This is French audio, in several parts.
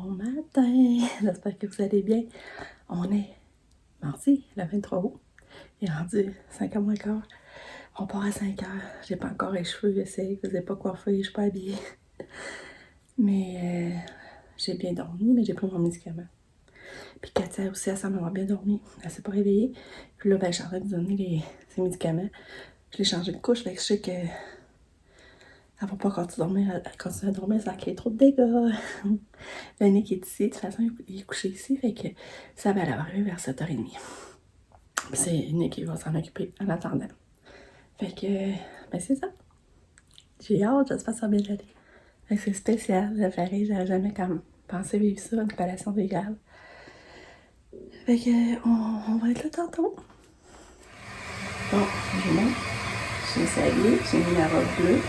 Bon matin, j'espère que vous allez bien. On est mardi, le 23 août. Il est rendu 5h moins quart. On part à 5h. J'ai pas encore les cheveux essayés, je ne les ai pas coiffés, je suis pas habillée. Mais j'ai bien dormi, mais j'ai pris mon médicament. Puis Katia aussi, elle semble avoir bien dormi. Elle s'est pas réveillée. Puis là, ben, je suis en train de donner ses médicaments. Je l'ai changé de couche, fait que je sais que elle va pas continuer à dormir, ça crée trop de dégâts. Le Nick est ici, de toute façon, il est couché ici, fait que ça va arriver vers 7h30. C'est Nick qui va s'en occuper en attendant. Fait que, ben c'est ça. J'ai hâte, j'espère que ça va bien aller. Fait que c'est spécial, le Paris, j'avais jamais comme pensé vivre ça, une collation végane. Fait que, on va être là tantôt. Bon, je monte. Je me suis habillée, j'ai mis ma robe bleue.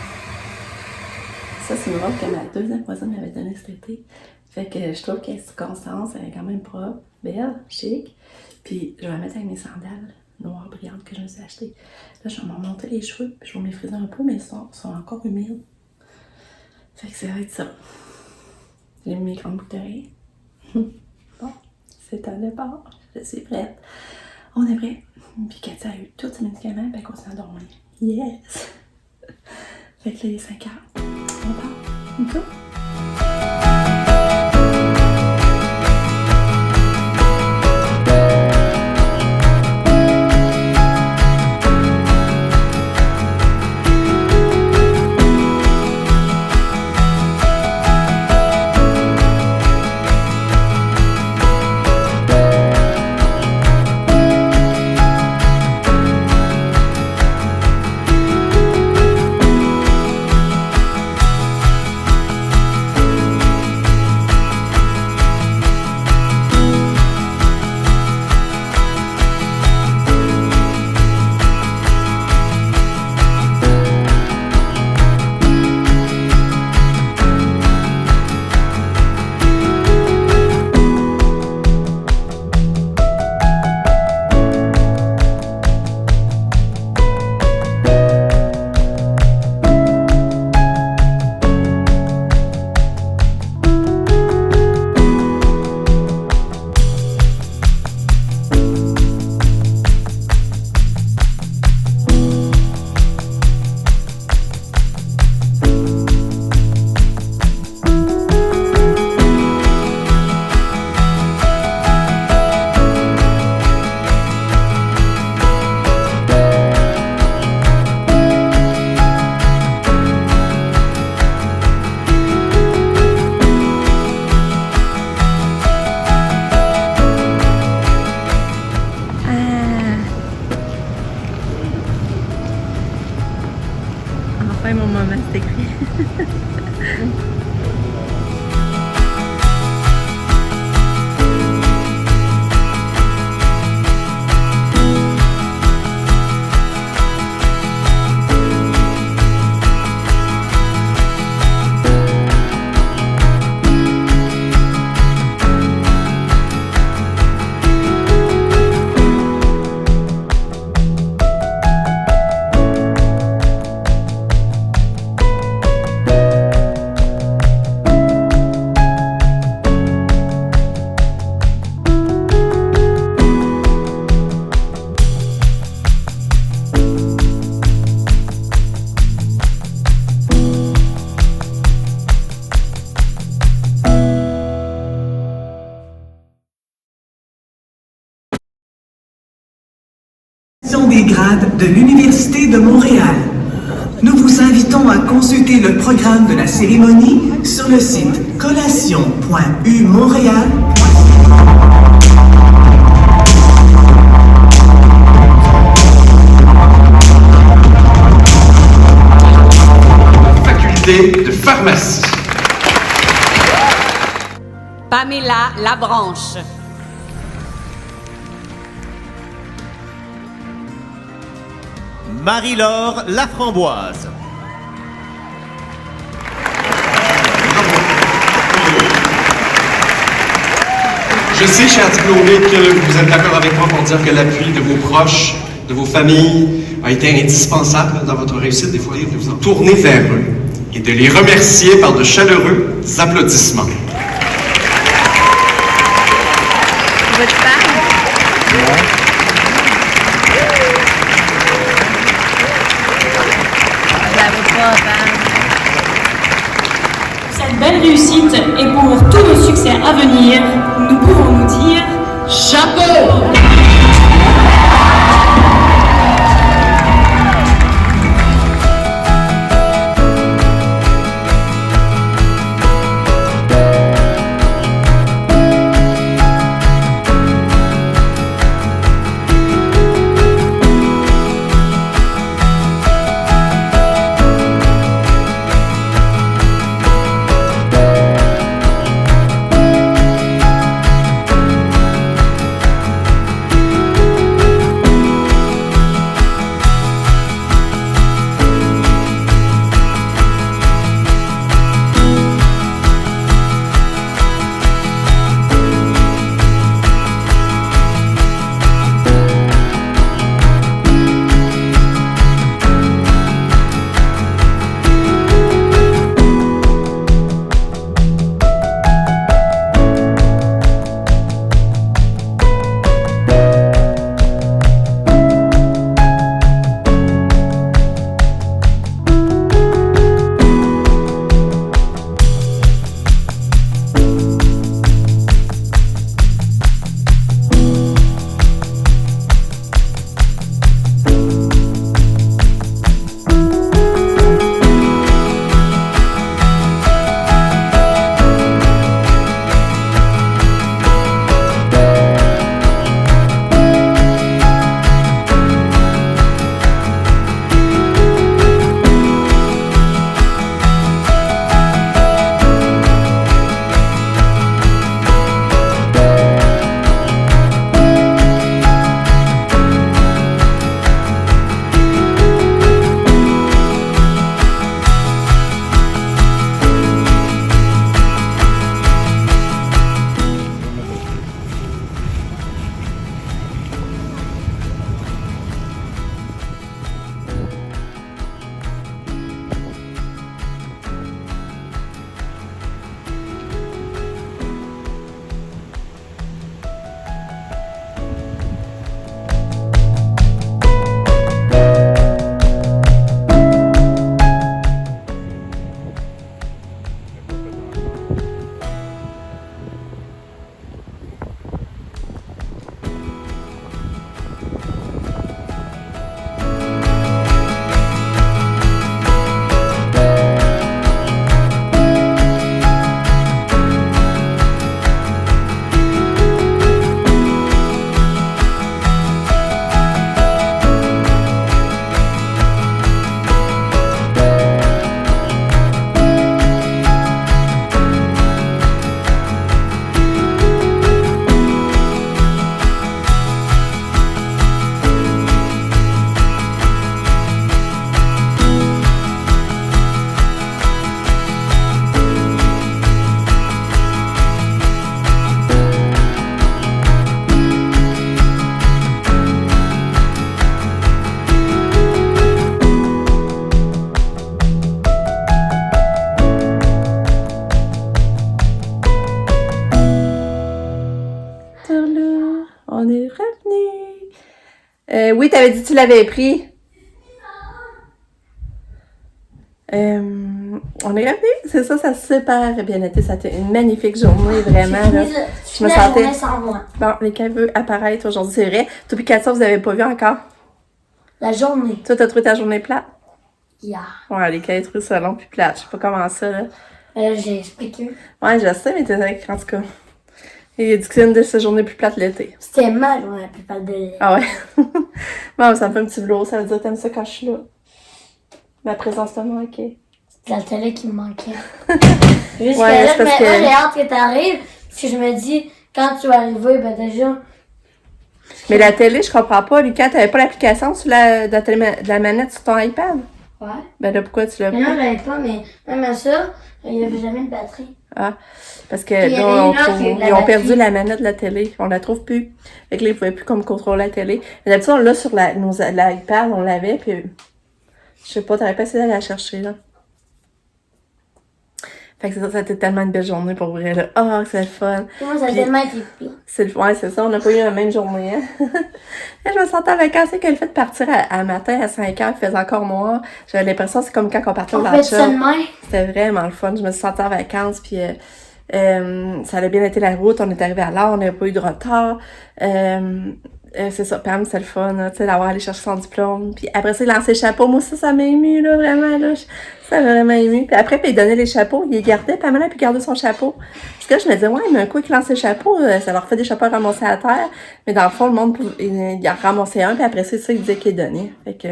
Ça, c'est une robe que ma deuxième voisine m'avait donnée cet été. Fait que je trouve qu'elle est Constance, elle est quand même propre, belle, chic. Puis je vais la mettre avec mes sandales noires brillantes que je me suis achetées. Là, je vais me remonter les cheveux, puis je vais me les friser un peu, mais ils sont encore humides. Fait que ça va être ça. J'ai mis mes grandes bouteilles. Bon, c'est un départ. Je suis prête. On est prêt. Puis Katia a eu tous ses médicaments, puis elle continue à dormir. Yes! Fait que là, il est 5h. On part. Go! Enfin, mon moment, c'est écrit. Des grades de l'Université de Montréal. Nous vous invitons à consulter le programme de la cérémonie sur le site collation.umontréal. Faculté de pharmacie. Pamela Labranche. Marie-Laure Laframboise. Je sais, chers diplômés, que vous êtes d'accord avec moi pour dire que l'appui de vos proches, de vos familles, a été indispensable dans votre réussite. Des fois, de vous tourner vers eux et de les remercier par de chaleureux applaudissements. votre femme? J'avais pas femme. Cette belle réussite et pour tous nos succès à venir, nous pouvons nous dire chapeau! Oui, t'avais dit que tu l'avais pris. On est revenu, c'est ça, ça a super bien été. Ça a été une magnifique journée, vraiment. Là. Je me sentais. Sans moi. Bon, les veut apparaître aujourd'hui, c'est vrai. Toi puis Katia, vous avez pas vu encore? La journée. Toi, t'as trouvé ta journée plate? Hier. Ouais, les cahiers trouvent ça long puis plate. Je sais pas comment ça, là. J'ai expliqué. Ouais, je sais, mais t'es avec, en tout cas. Il a dit que c'est une de ses journées plus plates l'été. C'était ma journée la plus plate de l'été. Ah ouais? Bon, ça me fait un petit velours, ça veut dire que t'aimes ça quand je suis là. Ma présence te manque. C'est la télé qui me manquait. Ouais, Jusqu'à là, c'est parce mais que- moi, j'ai hâte que t'arrives. Parce que je me dis, quand tu vas arriver, ben déjà. Mais la télé, je comprends pas. Lucas, t'avais pas l'application sur de la manette sur ton iPad? Ouais. Ben là, pourquoi tu l'as Mais non, pas? je l'avais pas, mais même à ça, il n'y avait jamais de batterie. Ah, parce que il y là, avait une heure que la ils ont perdu batterie- la manette de la télé. On la trouve plus. Fait que là, ils pouvaient plus comme contrôler la télé. Mais d'habitude, on l'a sur l'iPad, on l'avait, puis je sais pas, t'aurais pas essayé d'aller la chercher, là. Fait que c'est ça, ça a été tellement une belle journée pour vrai, là. Ah, c'est le fun. Moi, ça a Puis- tellement été pire. Ouais, c'est ça, on n'a pas eu la même journée, hein. Je me sentais en vacances, c'est que le fait de partir à matin à 5h, il faisait encore noir. J'avais l'impression que c'est comme quand on partait au On fait ça de Lacha. même. C'était vraiment le fun. Je me suis sentie en vacances, puis ça a bien été la route. On est arrivé à l'heure, on n'avait pas eu de retard. C'est ça, Pam, c'est le fun, là, tu sais, d'avoir allé chercher son diplôme. Puis après ça, il lançait le chapeau. Moi, ça m'a ému, là, vraiment, là. Ça m'a vraiment ému. Puis après, il donnait les chapeaux. Il les gardait. Pamela, puis gardait son chapeau. Parce que là, je me disais, ouais, mais un coup, il lançait le chapeau, ça leur fait des chapeaux ramassés à terre. Mais dans le fond, le monde, il en ramassait un, puis après ça, il disait qu'il donnait. Fait que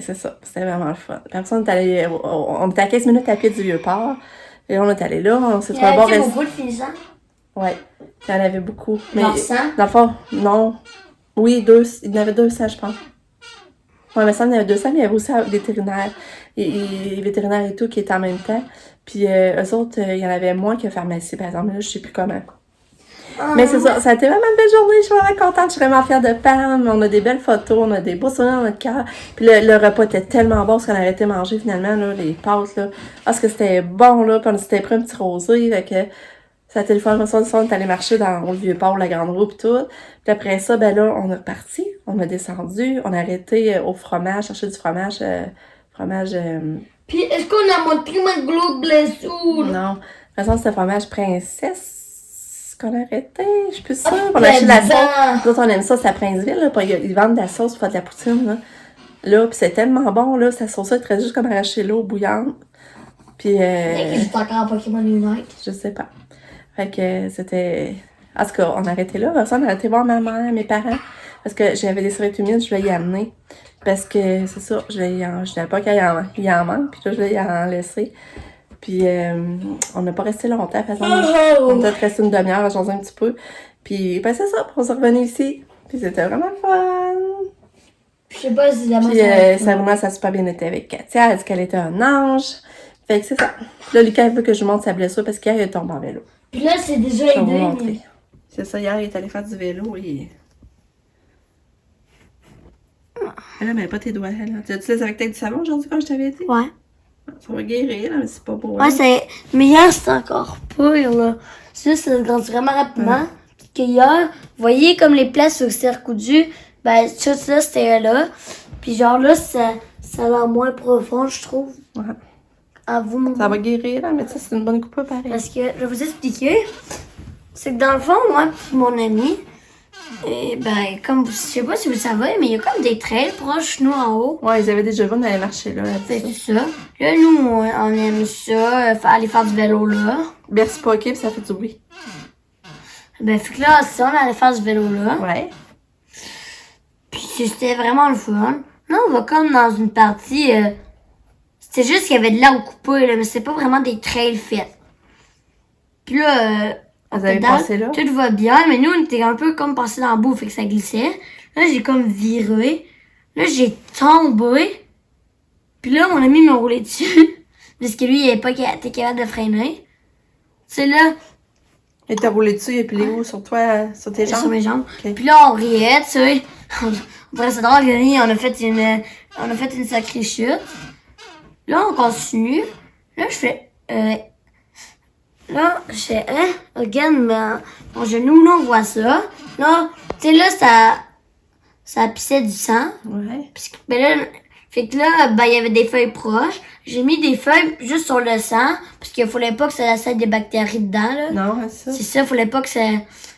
c'est ça. C'était vraiment le fun. Puis après ça, on était à 15 minutes à pied du Vieux-Port. Et on est allé là, on s'est Il y trouvé un bon avait restaurant. beaucoup de finissants. Ouais, il y en avait beaucoup. Mais Genre 100? dans le fond, non. Oui, il y en avait 200, je pense. Ouais, mais ça, il y en avait 200, mais il y avait aussi des vétérinaires. Les vétérinaires et tout qui étaient en même temps. Puis eux autres, il y en avait moins que pharmacie, par exemple. Là, je sais plus comment. Mais c'est ça, ça a été vraiment une belle journée. Je suis vraiment contente, je suis vraiment fière de Pam. On a des belles photos, on a des beaux souvenirs dans notre cœur. Puis le repas était tellement bon parce qu'on a arrêté de manger finalement, là, les pâtes, là. Parce que c'était bon, là. Puis on s'était pris un petit rosé, fait que ça a été le fun. On est allé marcher dans le Vieux-Port, la Grande Roue, pis tout. Puis après ça, ben là, on est reparti. On a descendu. On a arrêté au fromage, chercher du fromage. Puis, est-ce qu'on a montré ma globe blessure? Non. De toute façon, c'était fromage princesse qu'on a arrêté. Je suis plus sûre. Ah, On a acheté de la ben, sauce. Nous autres, on aime ça, c'est à Princeville, là. Puis ils vendent de la sauce pour faire de la poutine, là. Là, puis c'est tellement bon, là. Cette sauce-là, elle te juste comme arracher l'eau bouillante. Puis, Peut-être que j'étais encore à Pokémon Unite. je sais pas. Fait que c'était... En tout cas, on a arrêté là. Après ça, on a arrêté voir ma mère, mes parents. Parce que j'avais des serviettes humides, je voulais y amener. Parce que, c'est ça, je voulais pas qu'il y en manque. Puis là, je voulais y en laisser. Puis, on n'a pas resté longtemps. De toute façon, on a peut-être resté une demi-heure à changer un petit peu. Puis, ben c'est ça, on s'est revenu ici. Puis c'était vraiment le fun. Je sais pas si la Puis, Sabrina, ça a super bien été avec Katia. Elle a dit qu'elle était un ange. Fait que c'est ça. Là, Lucas, il veut que je montre sa blessure parce qu'hier, il est tombé en vélo. Puis là, c'est déjà Je vais vous aidé. montrer. C'est ça, hier, il est allé faire du vélo et... Ah là, mais pas tes doigts, là. Tu as-tu les avec du savon aujourd'hui, comme je t'avais dit? Ouais. Ça va guérir, là, mais c'est pas beau. Ouais, c'est. Mais hier, c'était encore pire, là. Ça grandit vraiment rapidement. Puis que hier, vous voyez comme les plaies sur le cercle coudu, ben, tout ça, c'était là. Puis genre là, ça a l'air moins profond, je trouve. Ouais. À vous, mon Ça va guérir, là, mais ça, c'est une bonne coupe, pareil. Parce que, je vais vous expliquer. C'est que dans le fond, moi et mon ami, et ben, comme, je sais pas si vous le savez, mais il y a comme des trails proches de nous en haut. Ouais, ils avaient déjà vu, on allait marcher là. C'est ça. Là, nous, on aime ça, aller faire du vélo là. Bercy pas ok, puis ça fait du bruit. Ben, fait que là, ça, on allait faire du vélo là. Ouais. Puis c'était vraiment le fun. Là, on va comme dans une partie. C'était juste qu'il y avait de l'arbre coupé, là, mais c'était pas vraiment des trails faits. Puis là, Vous avez pédale, passé là? tout va bien, mais nous, on était un peu comme passé dans le bout, fait que ça glissait. Là, j'ai comme viré. Là, j'ai tombé. Puis là, mon ami m'a roulé dessus. Parce que lui, il avait pas été capable de freiner. C'est là, Et t'as roulé dessus, et puis les où sur toi, sur tes sur jambes? mes jambes. Ok. Puis là, on riait, tu sais. Après, c'est drôle, on a fait une sacrée chute. Là, on continue. Là, je fais, regarde, mon genou, là, on voit ça. Là, tu sais, là, ça pissait du sang. Ouais. Puis, ben là, fait que là, ben, il y avait des feuilles proches. J'ai mis des feuilles juste sur le sang, parce qu'il fallait pas que ça laisse des bactéries dedans, là. Non, c'est ça. C'est ça, fallait pas que ça,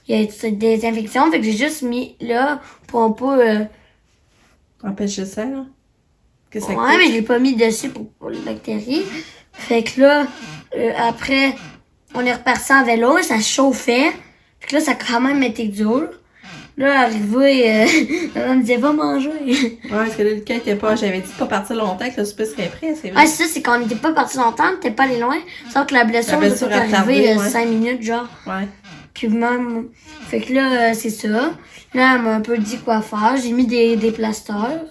il y ait des infections. Fait que j'ai juste mis là, pour un peu, Empêcher ça, là. Que ça ouais, mais je l'ai pas mis dessus pour les bactéries. Fait que là, après, on est reparti en vélo, ça chauffait. Fait que là, ça a quand même été dur. Là, arrivé, on me disait, va manger. Ouais, parce que là, le cas était pas... J'avais dit de pas partir longtemps, que le souper serait prêt, c'est vrai. Ah, c'est ça, c'est qu'on n'était pas parti longtemps, on n'était pas allé loin. Sauf que la blessure, La blessure nous a est retardé, arrivée ouais. 5 minutes, genre. Ouais. Puis même, fait que là, c'est ça. Là, elle m'a un peu dit quoi faire. J'ai mis des plasteurs.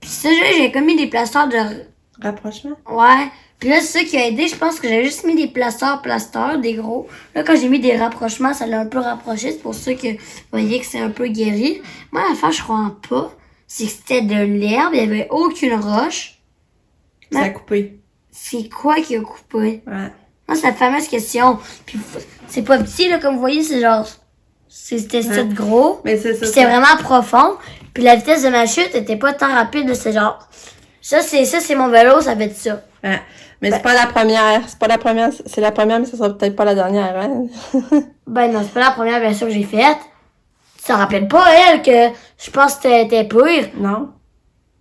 Puis ça, j'ai comme mis des plasteurs de... Rapprochement? Ouais. Puis là, c'est ça qui a aidé. Je pense que j'avais juste mis des plasteurs, des gros. Là, quand j'ai mis des rapprochements, ça l'a un peu rapproché. C'est pour ça que vous voyez que c'est un peu guéri. Moi, l'affaire, je crois pas. C'est que c'était de l'herbe. Il y avait aucune roche. Ça a coupé. c'est quoi qui a coupé? Ouais. Moi, c'est la fameuse question. Puis c'est pas petit, là, comme vous voyez, c'est genre... C'était Ouais. gros. Mais c'est ça. Puis c'était vraiment profond. Puis la vitesse de ma chute était pas tant rapide, là, c'est genre... Ça, c'est mon vélo, ça fait ça. Ouais. Mais c'est pas la première. C'est pas la première. C'est la première, mais ça sera peut-être pas la dernière, hein? Ben non, c'est pas la première, bien sûr, que j'ai faite. Ça rappelle pas, elle, que je pense que t'étais pire. Non?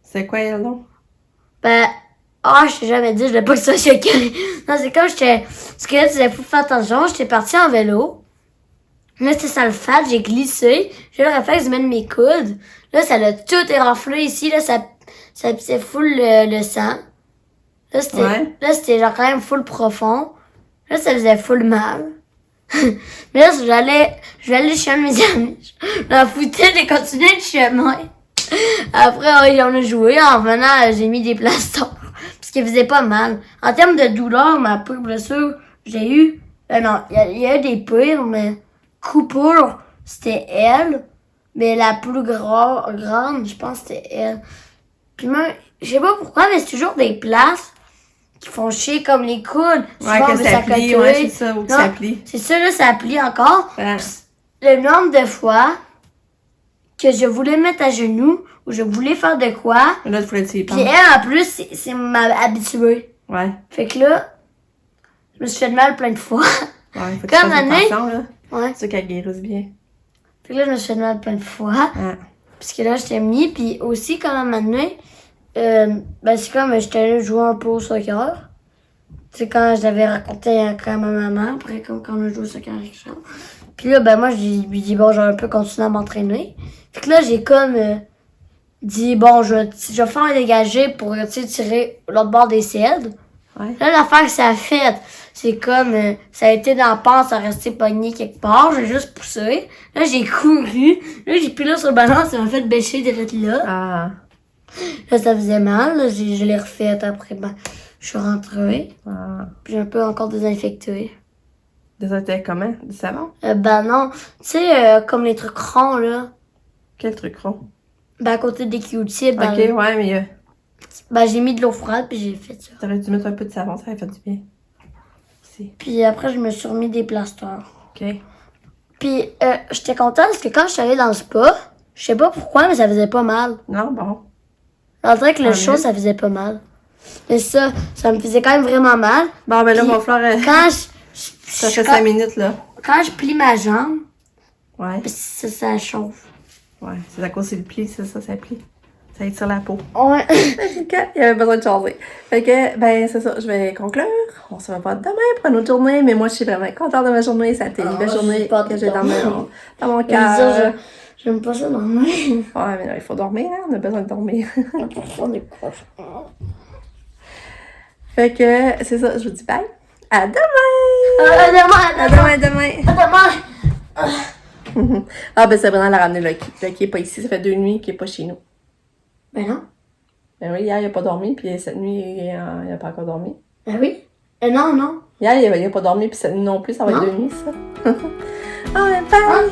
C'est quoi, elle, non? Ben... Ah, je t'ai jamais dit, je voulais pas que ça soit choqué. Non, c'est comme j'étais... Parce que là, tu devais faire attention, j'étais partie en vélo. Là, c'était sur le fat, j'ai glissé. J'ai eu le réflexe de mettre mes coudes. Là, ça l'a tout éraflé ici. Là, ça pissait full le sang. Là, c'était Ouais. là, c'était genre quand même full profond. Là, ça faisait full mal. Mais là, je vais aller chez un de mes amis. Je m'en foutais de continuer le chemin. Après, on a joué. En revenant, j'ai mis des plastons. Parce qu'il faisait pas mal. En termes de douleur, ma pire blessure, j'ai eu... non, il y a eu des pires, mais... Coupure, c'était elle. Mais la plus grande, je pense, c'était elle. Puis moi, je sais pas pourquoi, mais c'est toujours des places qui font chier comme les coudes. Ouais, Souvent, que on veut ça plie, s'accoter. ouais, c'est ça, ou que Non, ça plie. C'est ça, là, ça plie encore. Ouais. Le nombre de fois que je voulais mettre à genoux ou je voulais faire de quoi. Là, tu voulais te y Puis penser. elle, en plus, c'est ma habituée. Ouais. Fait que là, je me suis fait mal plein de fois. Ouais, faut que tu Comme fasses année. attention, là. Ouais. C'est ça qu'elle guérisse bien. Fait que là, je me suis fait mal plein de fois. Ouais. Parce que là, j'étais mis. Puis aussi, quand à un moment donné, ben, c'est comme j'étais allée jouer un peu au soccer. C'est quand je l'avais raconté quand ma maman, après, comme quand on a joué au soccer avec ça. Puis là, ben, moi, je lui dis, bon, je vais un peu continuer à m'entraîner. Fait que là, j'ai comme dit, bon, je vais faire un dégagé pour, tu sais, tirer l'autre bord des cèdres. Ouais. Là, l'affaire que ça a fait, c'est comme, ça a été dans la pente, ça a resté pogné quelque part, j'ai juste poussé. Là, j'ai couru. Là, j'ai pris là sur le ballon, ça m'a fait bêcher direct là. Ah. Là, ça faisait mal, là, je l'ai refait après, ben, je suis rentrée. Ah. Puis j'ai un peu encore désinfecté. Désolé, comment? Du savon? Ben non, tu sais, comme les trucs ronds, là, Quel truc rond? ben à côté des Q-tips, ben, Ok, ouais, mais ben, j'ai mis de l'eau froide, puis j'ai fait ça. t'aurais dû mettre un peu de savon, ça aurait fait du bien. Ici. Puis après, je me suis remis des plasteurs. Ok. Puis j'étais contente parce que quand je suis allée dans le spa, je sais pas pourquoi, mais ça faisait pas mal. Non, bon. On dirait que le Ah, chaud, mieux. ça faisait pas mal. Mais ça me faisait quand même vraiment mal. Bon, ben là, Puis, va falloir. Quand Ça fait 5 minutes, là. quand je plie ma jambe, Ouais. ça chauffe. Ouais. C'est à cause du pli, ça plie. Ça étire la peau. Ouais. Il y avait besoin de changer. Fait que, ben, c'est ça, je vais conclure. On se revoit demain pour une autre journée, mais moi, je suis vraiment contente de ma journée. Ça a été une belle je suis journée pas que j'ai dans contente. mon Ça, cœur. j'aime pas ça normalement. Ouais, mais là, il faut dormir, hein. On a besoin de dormir. On est proche. Fait que, c'est ça, je vous dis bye. À demain! Demain. Ah, ben, Sabrina l'a ramené Lucky. Lucky est pas ici, ça fait 2 nuits qu'il est pas chez nous. Ben non. Ben oui, hier, il a pas dormi, puis cette nuit, il a pas encore dormi. Ben oui. Non. Hier, il a pas dormi, puis cette nuit non plus, ça va être Non. 2 nuits, ça. Ah, ben, bye!